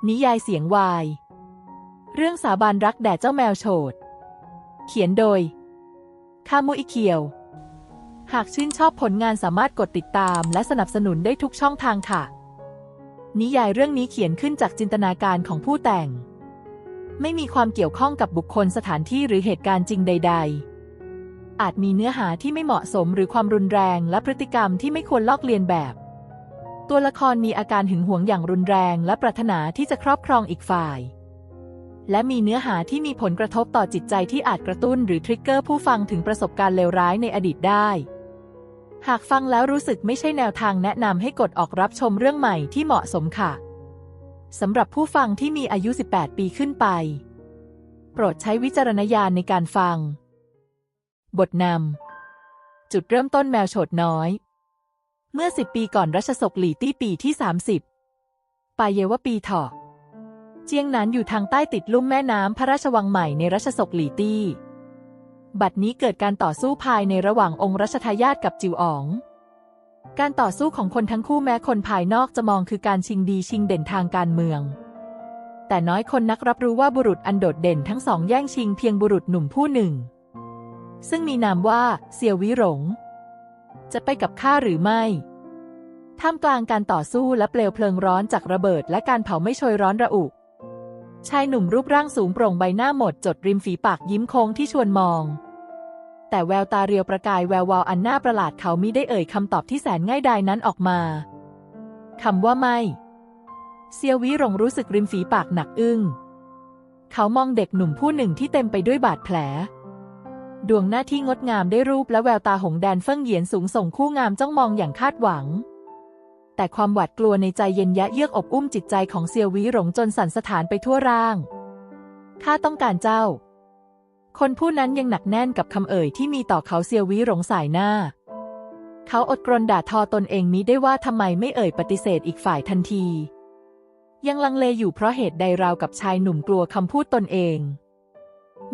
นิยายเสียงวายเรื่องสาบานรักแด่เจ้าแมวโฉดเขียนโดยคามุอิเคียวหากชื่นชอบผลงานสามารถกดติดตามและสนับสนุนได้ทุกช่องทางค่ะนิยายเรื่องนี้เขียนขึ้นจากจินตนาการของผู้แต่งไม่มีความเกี่ยวข้องกับบุคคลสถานที่หรือเหตุการณ์จริงใดๆอาจมีเนื้อหาที่ไม่เหมาะสมหรือความรุนแรงและพฤติกรรมที่ไม่ควรลอกเลียนแบบตัวละครมีอาการหึงหวงอย่างรุนแรงและปรารถนาที่จะครอบครองอีกฝ่ายและมีเนื้อหาที่มีผลกระทบต่อจิตใจที่อาจกระตุ้นหรือทริกเกอร์ผู้ฟังถึงประสบการณ์เลวร้ายในอดีตได้หากฟังแล้วรู้สึกไม่ใช่แนวทางแนะนำให้กดออกรับชมเรื่องใหม่ที่เหมาะสมค่ะสำหรับผู้ฟังที่มีอายุ 18 ปีขึ้นไปโปรดใช้วิจารณญาณในการฟังบทนำจุดเริ่มต้นแมวโฉดน้อยเมื่อ10 ปีก่อนรัชสกหลี่ตี้ปีที่30ปายเยวปีเถาะเจียงหนานอยู่ทางใต้ติดลุ่มแม่น้ำพระราชวังใหม่ในรัชสกหลี่ตี้บัดนี้เกิดการต่อสู้ภายในระหว่างองค์รัชทายาทกับจิวอ๋องการต่อสู้ของคนทั้งคู่แม้คนภายนอกจะมองคือการชิงดีชิงเด่นทางการเมืองแต่น้อยคนนักรับรู้ว่าบุรุษอันโดดเด่นทั้งสองแย่งชิงเพียงบุรุษหนุ่มผู้หนึ่งซึ่งมีนามว่าเสี่ยววิหลงจะไปกับข้าหรือไม่ท่ามกลางการต่อสู้และเปลวเพลิงร้อนจากระเบิดและการเผาไหม้โชยร้อนระอุชายหนุ่มรูปร่างสูงโปร่งใบหน้าหมดจดริมฝีปากยิ้มโค้งที่ชวนมองแต่แววตาเรียวประกายแวววาวอันน่าประหลาดเขามิได้เอ่ยคำตอบที่แสนง่ายดายนั้นออกมาคำว่าไม่เซียววิหลงรู้สึกริมฝีปากหนักอึ้งเขามองเด็กหนุ่มผู้หนึ่งที่เต็มไปด้วยบาดแผลดวงหน้าที่งดงามได้รูปและแววตาหงแดนเฟิ่งเหยียนสูงส่งคู่งามจ้องมองอย่างคาดหวังแต่ความหวาดกลัวในใจเย็นยะเยือกอบอุ้มจิตใจของเซียววิหลงจนสั่นสะท้านไปทั่วร่างข้าต้องการเจ้าคนผู้นั้นยังหนักแน่นกับคำเอ่ยที่มีต่อเขาเซียววิหลงสายหน้าเขาอดกรนด่าทอตนเองมิได้ว่าทำไมไม่เอ่ยปฏิเสธอีกฝ่ายทันทียังลังเลอยู่เพราะเหตุใดราวกับชายหนุ่มกลัวคำพูดตนเอง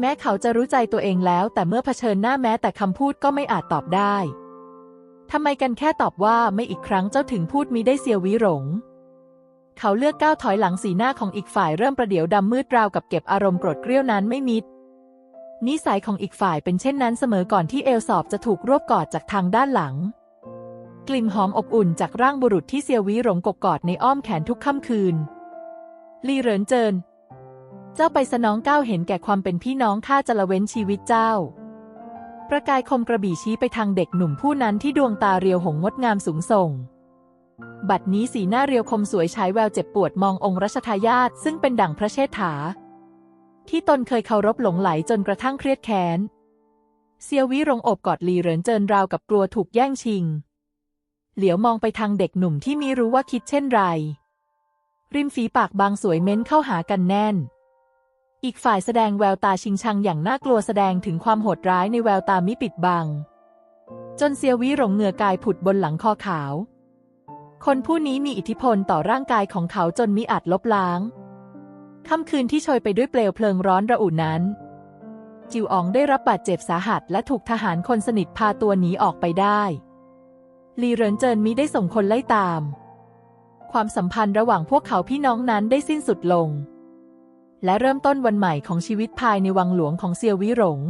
แม้เขาจะรู้ใจตัวเองแล้วแต่เมื่อเผชิญหน้าแม้แต่คำพูดก็ไม่อาจตอบได้ทำไมกันแค่ตอบว่าไม่อีกครั้งเจ้าถึงพูดมิได้เซียววิหลงเขาเลือกก้าวถอยหลังสีหน้าของอีกฝ่ายเริ่มประเดี๋ยวดำมืดราวกับเก็บอารมณ์โกรธเกรี้ยวนั้นไม่มิดนิสัยของอีกฝ่ายเป็นเช่นนั้นเสมอก่อนที่เอลสอบจะถูกรวบกอดจากทางด้านหลังกลิ่นหอมอบอุ่นจากร่างบุรุษที่เซียววิหลงกกอดในอ้อมแขนทุกค่ำคืนลี่เหรินเจินเจ้าไปสนองก้าวเห็นแก่ความเป็นพี่น้องข้าจะละเว้นชีวิตเจ้าประกายคมกระบี่ชี้ไปทางเด็กหนุ่มผู้นั้นที่ดวงตาเรียวหงงดงามสูงส่งบัดนี้สีหน้าเรียวคมสวยฉายแววเจ็บปวดมององค์รัชทายาทซึ่งเป็นดั่งพระเชษฐาที่ตนเคยเคารพหลงไหลจนกระทั่งเครียดแค้นเซียววิหลงโอบกอดลี่เหรินเจินราวกับกลัวถูกแย่งชิงเหลียวมองไปทางเด็กหนุ่มที่มิรู้ว่าคิดเช่นไรริมฝีปากบางสวยเม้นเข้าหากันแน่นอีกฝ่ายแสดงแววตาชิงชังอย่างน่ากลัวแสดงถึงความโหดร้ายในแววตามิปิดบังจนเซียววิหลงเหงื่อกายผุดบนหลังคอขาวคนผู้นี้มีอิทธิพลต่อร่างกายของเขาจนมิอาจลบล้างค่ำคืนที่โชยไปด้วยเปลวเพลิงร้อนระอุนั้นจิวอ๋องได้รับบาดเจ็บสาหัสและถูกทหารคนสนิทพาตัวหนีออกไปได้ลี่เหรินเจินมิได้ส่งคนไล่ตามความสัมพันธ์ระหว่างพวกเขาพี่น้องนั้นได้สิ้นสุดลงและเริ่มต้นวันใหม่ของชีวิตภายในวังหลวงของเซียววิหลง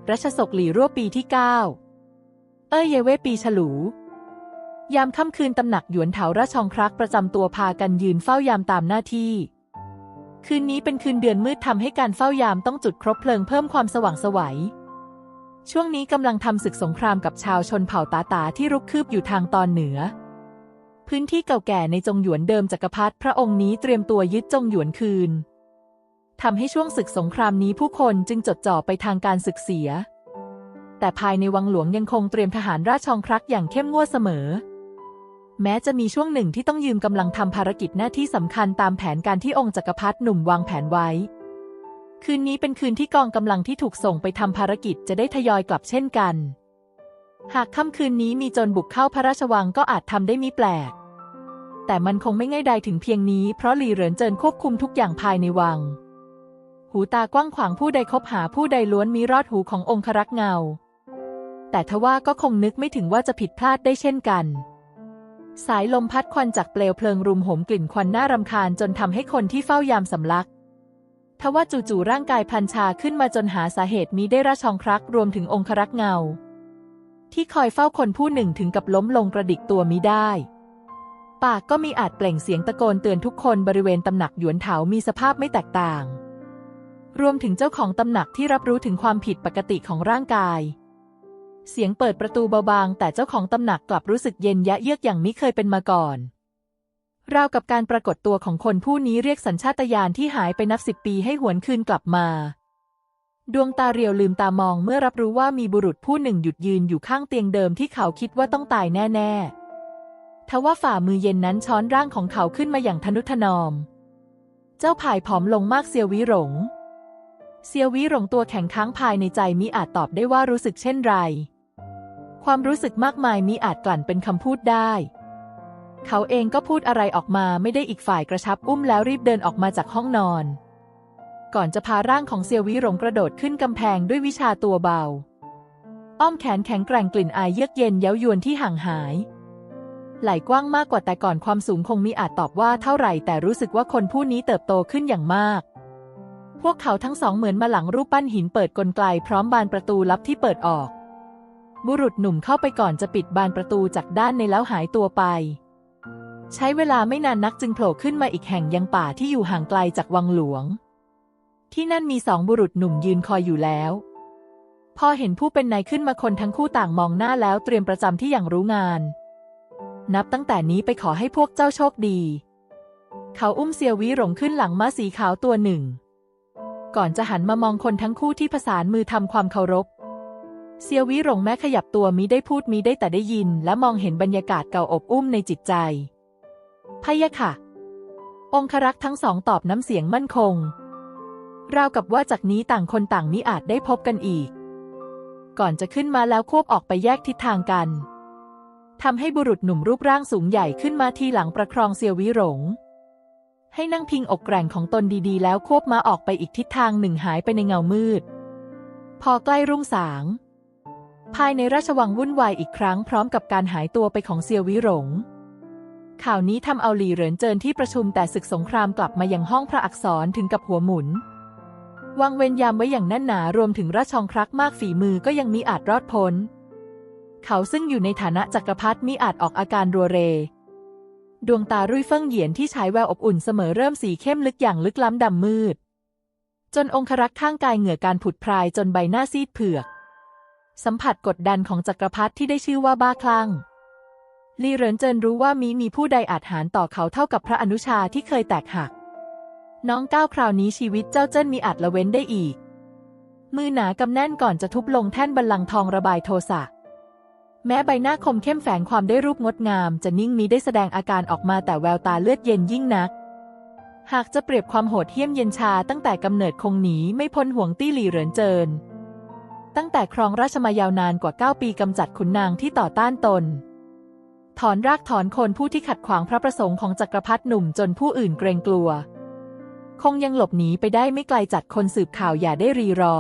รัชสกหลี่รั่วปีที่9เยเว่ปีฉลูยามค่ำคืนตำหนักหยวนเถาราชองครักประจำตัวพากันยืนเฝ้ายามตามหน้าที่คืนนี้เป็นคืนเดือนมืดทำให้การเฝ้ายามต้องจุดครบเพลิงเพิ่มความสว่างไสวช่วงนี้กำลังทำศึกสงครามกับชาวชนเผ่าตาตาที่รุกคืบอยู่ทางตอนเหนือพื้นที่เก่าแก่ในจงหยวนเดิมจักรพรรดิพระองค์นี้เตรียมตัวยึดจงหยวนคืนทำให้ช่วงศึกสงครามนี้ผู้คนจึงจดจ่อไปทางการศึกเสียแต่ภายในวังหลวงยังคงเตรียมทหารราชองครักอย่างเข้มงวดเสมอแม้จะมีช่วงหนึ่งที่ต้องยืมกำลังทำภารกิจหน้าที่สำคัญตามแผนการที่องค์จักรพรรดิหนุ่มวางแผนไว้คืนนี้เป็นคืนที่กองกำลังที่ถูกส่งไปทำภารกิจจะได้ทยอยกลับเช่นกันหากค่ำคืนนี้มีโจรบุกเข้าพระราชวังก็อาจทำได้มิแปลกแต่มันคงไม่ง่ายดายถึงเพียงนี้เพราะลี่เหรินเจินควบคุมทุกอย่างภายในวังหูตากว้างขวางผู้ใดคบหาผู้ใดล้วนมีรอดหูขององครักษ์เงาแต่ทว่าก็คงนึกไม่ถึงว่าจะผิดพลาดได้เช่นกัน สายลมพัดควันจากเปลวเพลิงรุมโหมกลิ่นควันน่ารำคาญจนทำให้คนที่เฝ้ายามสำลักทว่าจู่ๆร่างกายพลันชาขึ้นมาจนหาสาเหตุมิได้ราชองครักษ์รวมถึงองครักษ์เงาที่คอยเฝ้าคนผู้หนึ่งถึงกับล้มลงกระดิกตัวมิได้ปากก็มีอาจเปล่งเสียงตะโกนเตือนทุกคนบริเวณตำหนักหยวนเถามีสภาพไม่แตกต่างรวมถึงเจ้าของตำหนักที่รับรู้ถึงความผิดปกติของร่างกายเสียงเปิดประตูเบาบางแต่เจ้าของตำหนักกลับรู้สึกเย็นยะเยือกอย่างมิเคยเป็นมาก่อนราวกับการปรากฏตัวของคนผู้นี้เรียกสัญชาตญาณที่หายไปนับ10 ปีให้หวนคืนกลับมาดวงตาเรียวลืมตามองเมื่อรับรู้ว่ามีบุรุษผู้หนึ่งหยุดยืนอยู่ข้างเตียงเดิมที่เขาคิดว่าต้องตายแน่ๆทว่าฝ่ามือเย็นนั้นช้อนร่างของเขาขึ้นมาอย่างทนุถนอมเจ้าพ่ายผอมลงมากเซียววิหลงตัวแข็งค้างภายในใจมิอาจตอบได้ว่ารู้สึกเช่นไรความรู้สึกมากมายมิอาจกลั่นเป็นคำพูดได้เขาเองก็พูดอะไรออกมาไม่ได้อีกฝ่ายกระชับอุ้มแล้วรีบเดินออกมาจากห้องนอนก่อนจะพาร่างของเซียววิหลงกระโดดขึ้นกำแพงด้วยวิชาตัวเบาอ้อมแขนแข็งแกร่งกลิ่นอายเยือกเย็นเย้ายวนที่ห่างหายไหล่กว้างมากกว่าแต่ก่อนความสูงคงมิอาจตอบว่าเท่าไหร่แต่รู้สึกว่าคนผู้นี้เติบโตขึ้นอย่างมากพวกเขาทั้งสองเหมือนมาหลังรูปปั้นหินเปิดกลไกพร้อมบานประตูลับที่เปิดออกบุรุษหนุ่มเข้าไปก่อนจะปิดบานประตูจากด้านในแล้วหายตัวไปใช้เวลาไม่นานนักจึงโผล่ขึ้นมาอีกแห่งยังป่าที่อยู่ห่างไกลจากวังหลวงที่นั่นมี2 บุรุษหนุ่มยืนคอยอยู่แล้วพอเห็นผู้เป็นนายขึ้นมาคนทั้งคู่ต่างมองหน้าแล้วเตรียมประจำที่อย่างรู้งานนับตั้งแต่นี้ไปขอให้พวกเจ้าโชคดีเขาอุ้มเซียววิหลงขึ้นหลังม้าสีขาวตัวหนึ่งก่อนจะหันมามองคนทั้งคู่ที่ผสานมือทำความเคารพเซียววิหลงแม้ขยับตัวมิได้พูดมิได้แต่ได้ยินและมองเห็นบรรยากาศเก่าอบอุ้มในจิตใจพะยะค่ะองครักษ์ทั้งสองตอบน้ำเสียงมั่นคงราวกับว่าจากนี้ต่างคนต่างมิอาจได้พบกันอีกก่อนจะขึ้นมาแล้วควบออกไปแยกทิศทางกันทำให้บุรุษหนุ่มรูปร่างสูงใหญ่ขึ้นมาทีหลังประคองเซียววิหลงให้นั่งพิงอกแกร่งของตนดีๆแล้วควบม้าออกไปอีกทิศทางหนึ่งหายไปในเงามืดพอใกล้รุ่งสางภายในราชวังวุ่นวายอีกครั้งพร้อมกับการหายตัวไปของเซียววิหลงข่าวนี้ทำเอาหลี่เหรินเจินที่ประชุมแต่ศึกสงครามกลับมายังห้องพระอักษรถึงกับหัวหมุนวางเวรยามไว้อย่างแน่นหนารวมถึงราชองครักษ์มากฝีมือก็ยังมิอาจรอดพ้นเขาซึ่งอยู่ในฐานะจักรพรรดิมิอาจออกอาการรัวเรดวงตารุ่ยเฟิ่งเหยียนที่ฉายแววอบอุ่นเสมอเริ่มสีเข้มลึกอย่างลึกล้ำดำมืดจนองครักษ์ข้างกายเหงื่อการผุดพรายจนใบหน้าซีดเผือกสัมผัสกดดันของจักรพรรดิที่ได้ชื่อว่าบ้าคลั่งหลี่เหรินเจินรู้ว่ามีผู้ใดอาจหาญต่อเขาเท่ากับพระอนุชาที่เคยแตกหักน้องก้าวคราวนี้ชีวิตเจ้าเจิ้นมีอาจละเว้นได้อีกมือหนากำแน่นก่อนจะทุบลงแท่นบัลลังก์ทองระบายโทสะแม้ใบหน้าคมเข้มแฝงความได้รูปงดงามจะนิ่งมิได้แสดงอาการออกมาแต่แววตาเลือดเย็นยิ่งนักหากจะเปรียบความโหดเหี้ยมเย็นชาตั้งแต่กำเนิดคงหนีไม่พ้นห่วงตี้หลี่เหรินเจินตั้งแต่ครองราชมายาวนานกว่า9 ปีกำจัดขุนนางที่ต่อต้านตนถอนรากถอนโคนผู้ที่ขัดขวางพระประสงค์ของจักรพรรดิหนุ่มจนผู้อื่นเกรงกลัวคงยังหลบหนีไปได้ไม่ไกลจัดคนสืบข่าวอย่าได้รีรอ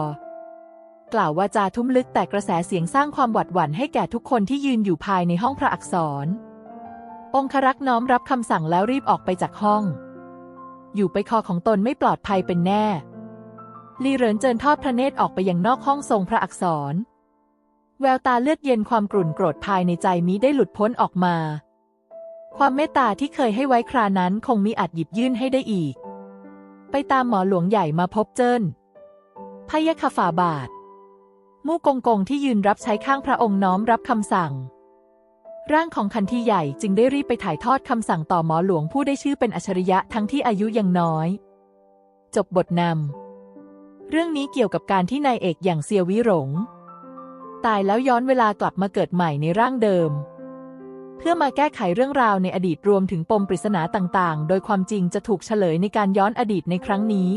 กล่าววาจาทุ่มลึกแต่กระแสเสียงสร้างความหวาดหวั่นให้แก่ทุกคนที่ยืนอยู่ภายในห้องพระอักษรองครักษ์น้อมรับคำสั่งแล้วรีบออกไปจากห้องอยู่ไปคอของตนไม่ปลอดภัยเป็นแน่หลี่เหรินเจินทอดพระเนตรออกไปยังนอกห้องทรงพระอักษรแววตาเลือดเย็นความกรุ่นโกรธภายในใจมิได้หลุดพ้นออกมาความเมตตาที่เคยให้ไว้ครานั้นคงมิอาจหยิบยื่นให้ได้อีกไปตามหมอหลวงใหญ่มาพบเจิ้นพะยะค่ะฝ่าบาทมู่กงที่ยืนรับใช้ข้างพระองค์น้อมรับคำสั่งร่างของคันธีใหญ่จึงได้รีบไปถ่ายทอดคำสั่งต่อหมอหลวงผู้ได้ชื่อเป็นอัจฉริยะทั้งที่อายุยังน้อยจบบทนำเรื่องนี้เกี่ยวกับการที่นายเอกอย่างเซียววิหลงตายแล้วย้อนเวลากลับมาเกิดใหม่ในร่างเดิมเพื่อมาแก้ไขเรื่องราวในอดีตรวมถึงปมปริศนาต่างๆโดยความจริงจะถูกเฉลยในการย้อนอดีตในครั้งนี้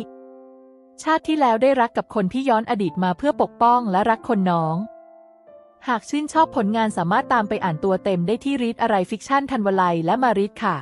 ชาติที่แล้วได้รักกับคนที่ย้อนอดีตมาเพื่อปกป้องและรักคนน้องหากชื่นชอบผลงานสามารถตามไปอ่านตัวเต็มได้ที่รีดอะไรฟิกชั่นทันวลัยและมาริดค่ะ